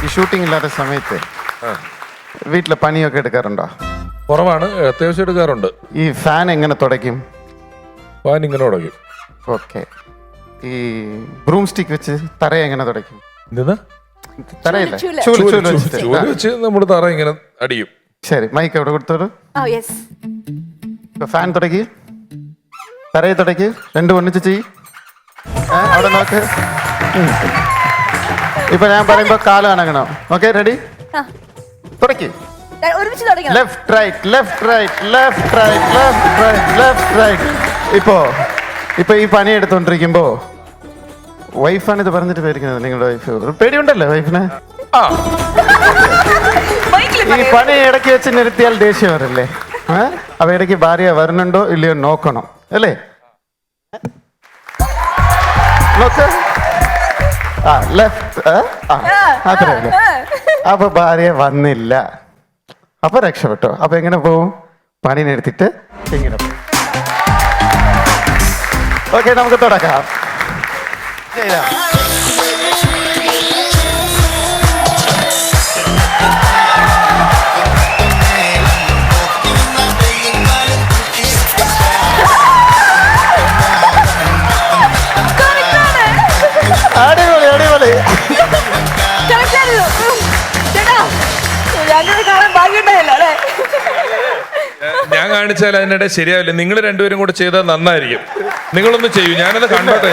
ഈ ഷൂട്ടിംഗ് ഇല്ലാത്ത സമയത്ത് വീട്ടിലെ പണിയൊക്കെ എടുക്കാറുണ്ടോ? കുറവാണ്, അത്യാവശ്യം എടുക്കാറുണ്ട്. ഈ ഫാൻ എങ്ങനെ തുടയ്ക്കും? ഫാൻ ഇങ്ങനെ തുടയ്ക്കും. ഓക്കെ. ഈ ബ്രൂം സ്റ്റിക്ക് വെച്ച് തറയെ എങ്ങനെ തുടയ്ക്കും? എന്താ? തറയില്ല, ചൂല്. ചൂല് വെച്ചിട്ട്. ചൂല് വെച്ച് നമ്മൾ തറ ഇങ്ങനെ അടിയും. ശരി, മൈക്ക് എവിടെ കൊടുത്തോളൂ. യെസ്. ഇപ്പൊ ഫാൻ തുടക്കി, തറയെ തുടക്കി, രണ്ടും ഒന്നിച്ച് ചെയ്യ്. അവിടെ നോക്ക്. ഇപ്പൊ ഞാൻ പറയുമ്പോ കാലം അനങ്ങണം. Okay, ready? തുടക്കി. ഒരുമിച്ച് തുടങ്ങണം. Left right, left right, left right, left right, left right. ഇപ്പൊ ഈ പണി എടുത്തോണ്ടിരിക്കുമ്പോ വൈഫാണ് ഇത് പറഞ്ഞിട്ട് പേടിക്കുന്നത്. നിങ്ങളുടെ വൈഫ് പേടിയുണ്ടല്ലോ വൈഫിന്. ഈ പണി ഇടയ്ക്ക് വെച്ച് നിർത്തിയാൽ ദേഷ്യം വരല്ലേ? അപ്പൊ ഇടയ്ക്ക് ഭാര്യ വരുന്നുണ്ടോ ഇല്ലയോ നോക്കണം അല്ലേ? നോക്ക്. ലെഫ്റ്റ്. അത്രേ ഉള്ളൂ. അപ്പൊ ഭാര്യ വന്നില്ല, അപ്പൊ രക്ഷപ്പെട്ടോ. അപ്പൊ എങ്ങനെ പോവും? പണി നിർത്തിട്ട് ഇങ്ങനെ പോകും. ഓക്കെ, നമുക്ക് തുടക്കാം. അടിപൊളി, അടിപൊളി. ഞാൻ കാണിച്ചാൽ അതിനിടെ ശരിയാവില്ല. നിങ്ങൾ രണ്ടുപേരും കൂടെ ചെയ്താൽ നന്നായിരിക്കും. നിങ്ങളൊന്ന് ചെയ്യൂ, ഞാനത് കണ്ടോട്ടെ.